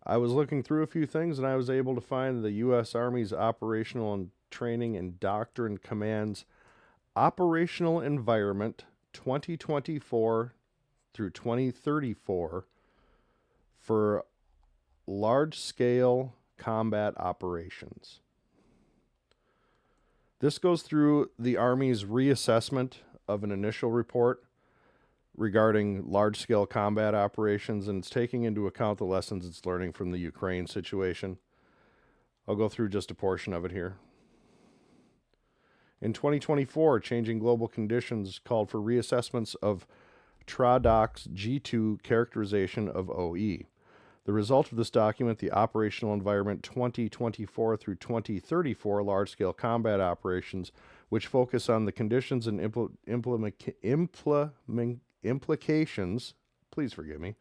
I was looking through a few things and I was able to find the U.S. Army's Operational and Training and Doctrine Command's Operational Environment 2024 through 2034 for large scale combat operations. This goes through the Army's reassessment of an initial report regarding large scale combat operations, and it's taking into account the lessons it's learning from the Ukraine situation. I'll go through just a portion of it here. In 2024, changing global conditions called for reassessments of TRADOC's G2 characterization of OE. The result of this document, the Operational Environment 2024 through 2034 large-scale combat operations, which focus on the conditions and implications, please forgive me,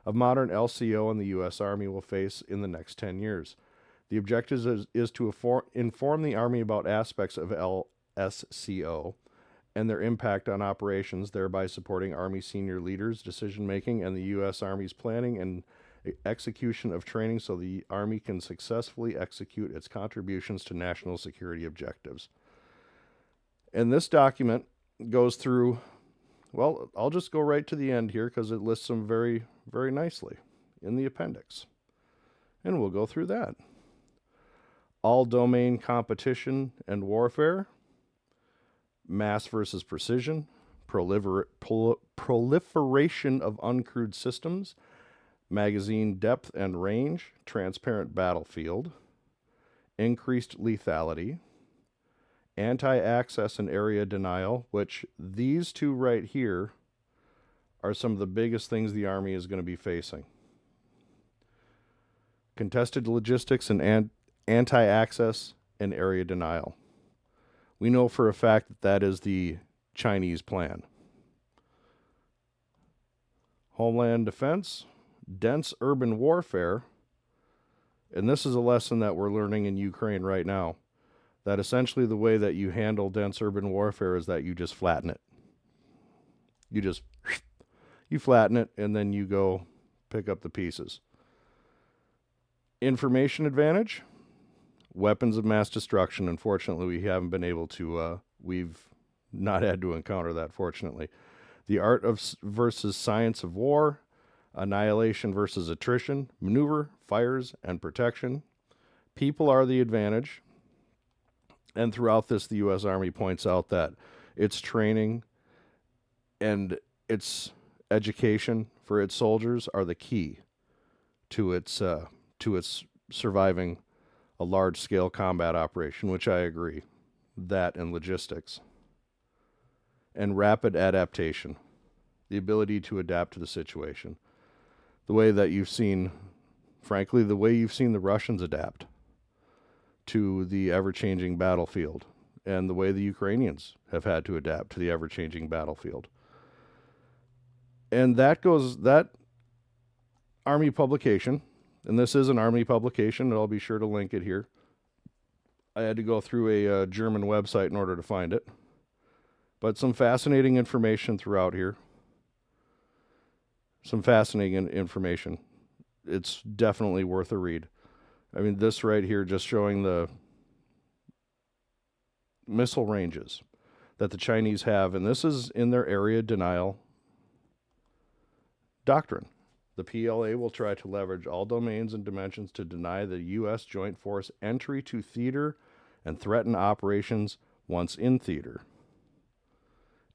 of modern LCO and the U.S. Army will face in the next 10 years. The objective is to inform the Army about aspects of LSCO and their impact on operations, thereby supporting Army senior leaders' decision-making and the U.S. Army's planning and execution of training so the Army can successfully execute its contributions to national security objectives. And this document goes through, well, I'll just go right to the end here because it lists them very, very nicely in the appendix. And we'll go through that. All domain competition and warfare, mass versus precision, proliferation of uncrewed systems, magazine depth and range, transparent battlefield, increased lethality, anti-access and area denial, which these two right here are some of the biggest things the Army is going to be facing. Contested logistics and anti-access and area denial. We know for a fact that that is the Chinese plan. Homeland defense, dense urban warfare, and this is a lesson that we're learning in Ukraine right now, that essentially the way that you handle dense urban warfare is that you just flatten it. You flatten it and then you go pick up the pieces. Information advantage, weapons of mass destruction. Unfortunately, we haven't been able to, we've not had to encounter that, fortunately. The art of versus science of war, annihilation versus attrition, maneuver, fires, and protection. People are the advantage. And throughout this, the U.S. Army points out that its training and its education for its soldiers are the key to its surviving a large-scale combat operation, which I agree. That and logistics. And rapid adaptation, the ability to adapt to the situation. The way that you've seen, frankly, the way you've seen the Russians adapt to the ever-changing battlefield, and the way the Ukrainians have had to adapt to the ever-changing battlefield. And that Army publication, and this is an Army publication, and I'll be sure to link it here. I had to go through a German website in order to find it. But some fascinating information throughout here. Some fascinating information. It's definitely worth a read. I mean, this right here just showing the missile ranges that the Chinese have, and this is in their area denial doctrine. The PLA will try to leverage all domains and dimensions to deny the U.S. Joint Force entry to theater and threaten operations once in theater.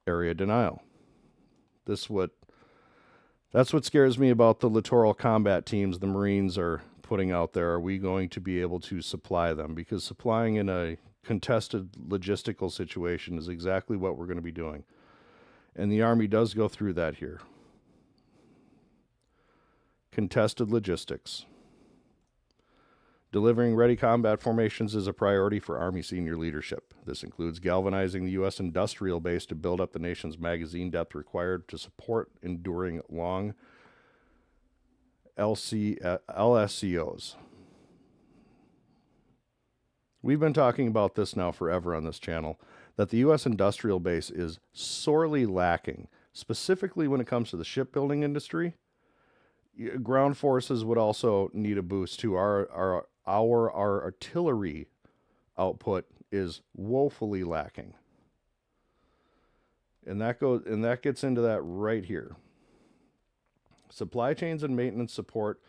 Area denial. That's what scares me about the littoral combat teams the Marines are putting out there. Are we going to be able to supply them? Because supplying in a contested logistical situation is exactly what we're going to be doing. And the Army does go through that here. Contested logistics. Delivering ready combat formations is a priority for Army senior leadership. This includes galvanizing the U.S. industrial base to build up the nation's magazine depth required to support enduring long LSCOs. We've been talking about this now forever on this channel, that the U.S. industrial base is sorely lacking, specifically when it comes to the shipbuilding industry. Ground forces would also need a boost too. Our artillery output is woefully lacking. And that gets into that right here. Supply chains and maintenance support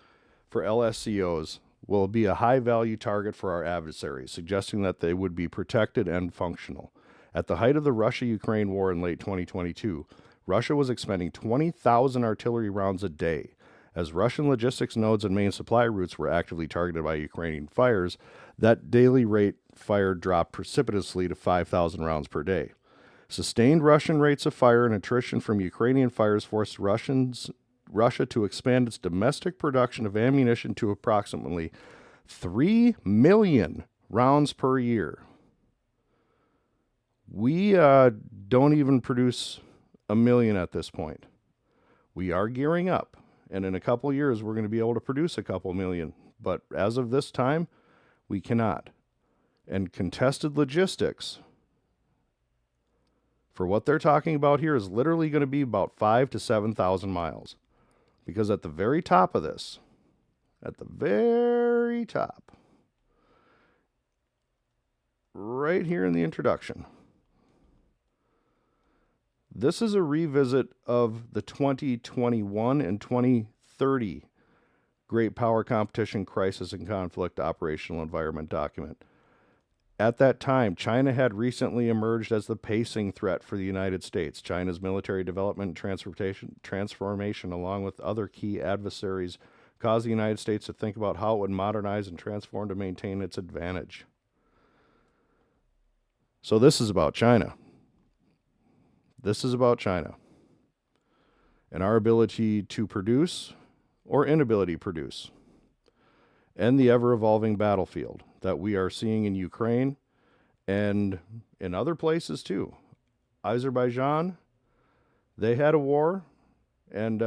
for LSCOs will be a high value target for our adversaries, suggesting that they would be protected and functional. At the height of the Russia-Ukraine war in late 2022, Russia was expending 20,000 artillery rounds a day. As Russian logistics nodes and main supply routes were actively targeted by Ukrainian fires, that daily rate fire dropped precipitously to 5,000 rounds per day. Sustained Russian rates of fire and attrition from Ukrainian fires forced Russia to expand its domestic production of ammunition to approximately 3 million rounds per year. We don't even produce 1 million at this point. We are gearing up, and in a couple of years, we're going to be able to produce a couple million. But as of this time, we cannot. And contested logistics, for what they're talking about here, is literally going to be about 5,000 to 7,000 miles. Because at the very top of this, at the very top, right here in the introduction, this is a revisit of the 2021 and 2030 Great Power Competition Crisis and Conflict Operational Environment document. At that time, China had recently emerged as the pacing threat for the United States. China's military development and transformation, along with other key adversaries, caused the United States to think about how it would modernize and transform to maintain its advantage. So this is about China. This is about China and our ability to produce or inability to produce, and the ever-evolving battlefield that we are seeing in Ukraine and in other places too. Azerbaijan, they had a war, and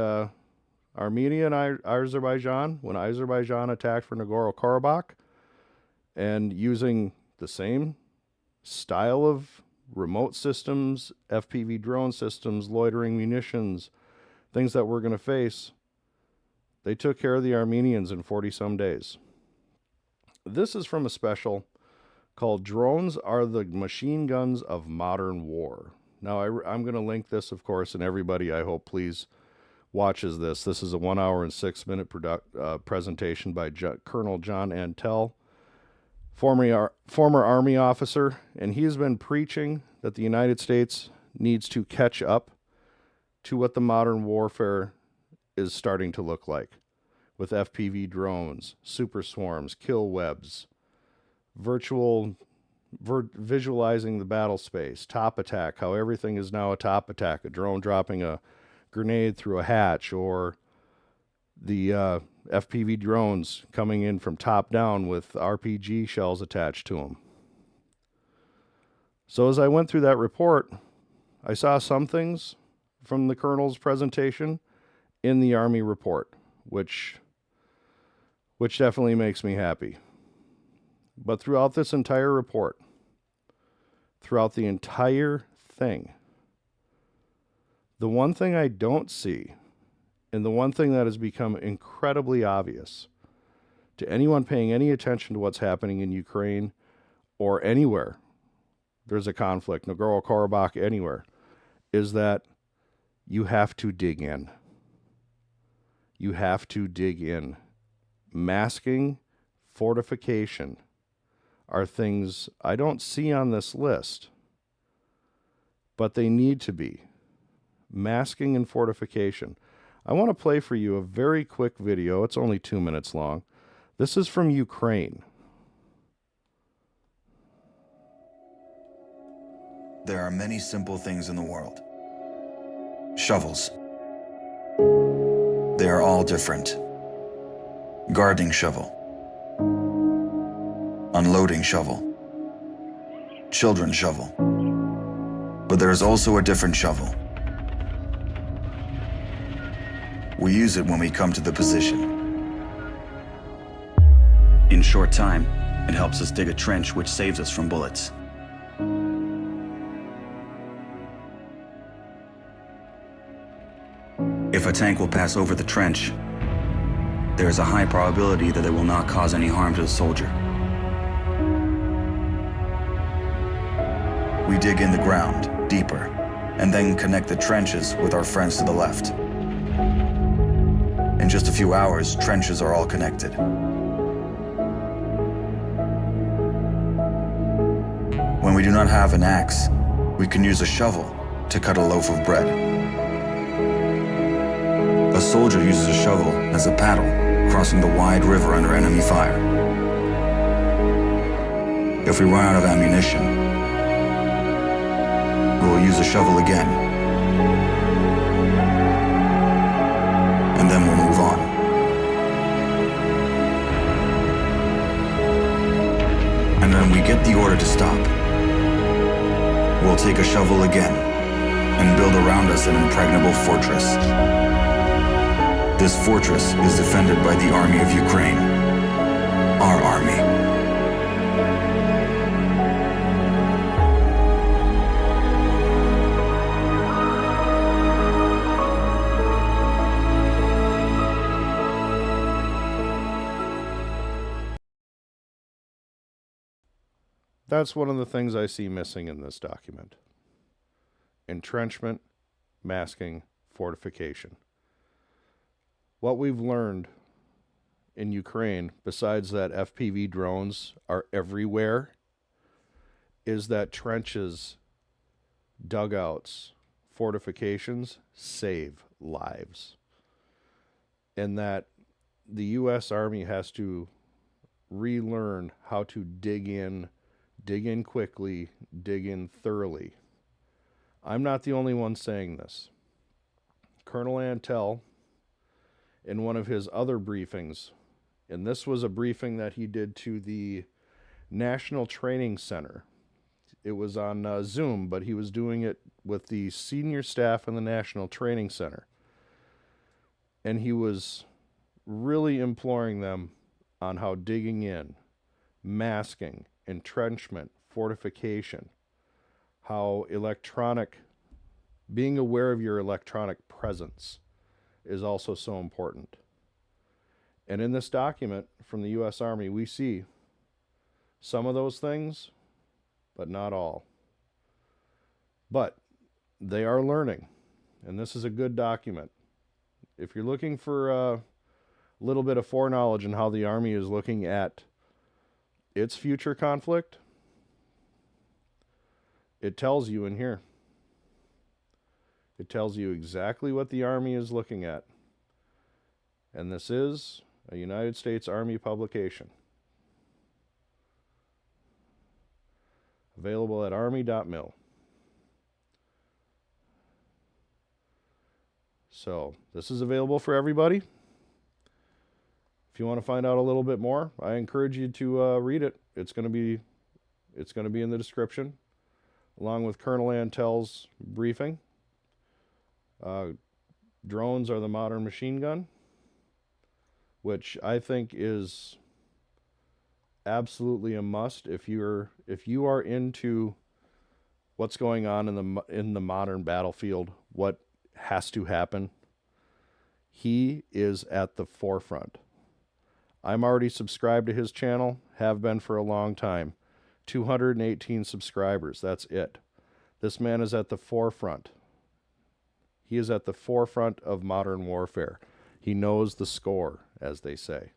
Armenia and Azerbaijan, when Azerbaijan attacked for Nagorno-Karabakh, and using the same style of remote systems, FPV drone systems, loitering munitions, things that we're going to face, they took care of the Armenians in 40-some days. This is from a special called Drones Are the Machine Guns of Modern War. Now, I'm going to link this, of course, and everybody, I hope, please watches this. This is a 1 hour and 6 minute presentation by Colonel John Antel, former Army officer, and he has been preaching that the United States needs to catch up to what the modern warfare is starting to look like, with FPV drones, super swarms, kill webs, visualizing the battle space, top attack, how everything is now a top attack, a drone dropping a grenade through a hatch, or the FPV drones coming in from top down with RPG shells attached to them. So as I went through that report, I saw some things from the colonel's presentation in the Army report, which definitely makes me happy. But throughout this entire report, throughout the entire thing, the one thing I don't see, and the one thing that has become incredibly obvious to anyone paying any attention to what's happening in Ukraine or anywhere there's a conflict, Nagorno-Karabakh, anywhere, is that you have to dig in. You have to dig in. Masking, fortification are things I don't see on this list, but they need to be. Masking and fortification. I want to play for you a very quick video. It's only 2 minutes long. This is from Ukraine. There are many simple things in the world. Shovels. They are all different. Gardening shovel. Unloading shovel. Children's shovel. But there is also a different shovel. We use it when we come to the position. In short time, it helps us dig a trench which saves us from bullets. If a tank will pass over the trench, there is a high probability that it will not cause any harm to the soldier. We dig in the ground, deeper, and then connect the trenches with our friends to the left. In just a few hours, trenches are all connected. When we do not have an axe, we can use a shovel to cut a loaf of bread. A soldier uses a shovel as a paddle, crossing the wide river under enemy fire. If we run out of ammunition, we will use a shovel again, and then we'll move on. And when we get the order to stop, we'll take a shovel again and build around us an impregnable fortress. This fortress is defended by the army of Ukraine, our army. That's one of the things I see missing in this document. Entrenchment, masking, fortification. What we've learned in Ukraine, besides that FPV drones are everywhere, is that trenches, dugouts, fortifications save lives. And that the U.S. Army has to relearn how to dig in quickly, dig in thoroughly. I'm not the only one saying this. Colonel Antel, in one of his other briefings, and this was a briefing that he did to the National Training Center. It was on Zoom, but he was doing it with the senior staff in the National Training Center. And he was really imploring them on how digging in, masking, entrenchment, fortification, how being aware of your electronic presence is also so important. And in this document from the U.S. Army, we see some of those things, but not all. But they are learning, and this is a good document. If you're looking for a little bit of foreknowledge in how the Army is looking at its future conflict, it tells you in here. It tells you exactly what the Army is looking at. And this is a United States Army publication. Available at army.mil. So, this is available for everybody. If you want to find out a little bit more, I encourage you to read it. It's going to be in the description, along with Colonel Antel's briefing. Drones are the modern machine gun, which I think is absolutely a must if you are into what's going on in the modern battlefield, what has to happen. He is at the forefront. I'm already subscribed to his channel, have been for a long time. 218 subscribers, that's it. This man is at the forefront. He is at the forefront of modern warfare. He knows the score, as they say.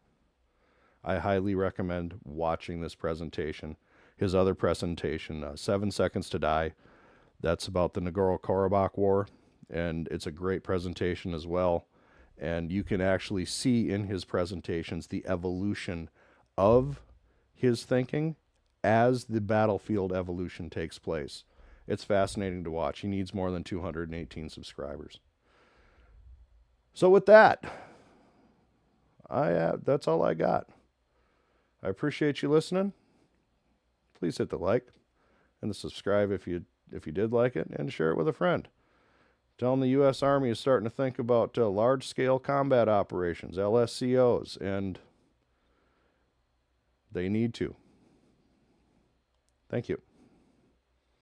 I highly recommend watching this presentation. His other presentation, 7 Seconds to Die, that's about the Nagorno-Karabakh War, and it's a great presentation as well. And you can actually see in his presentations the evolution of his thinking as the battlefield evolution takes place. It's fascinating to watch. He needs more than 218 subscribers. So with that, that's all I got. I appreciate you listening. Please hit the like and the subscribe if you did like it, and share it with a friend. Tell them the U.S. Army is starting to think about large-scale combat operations, LSCOs, and they need to. Thank you.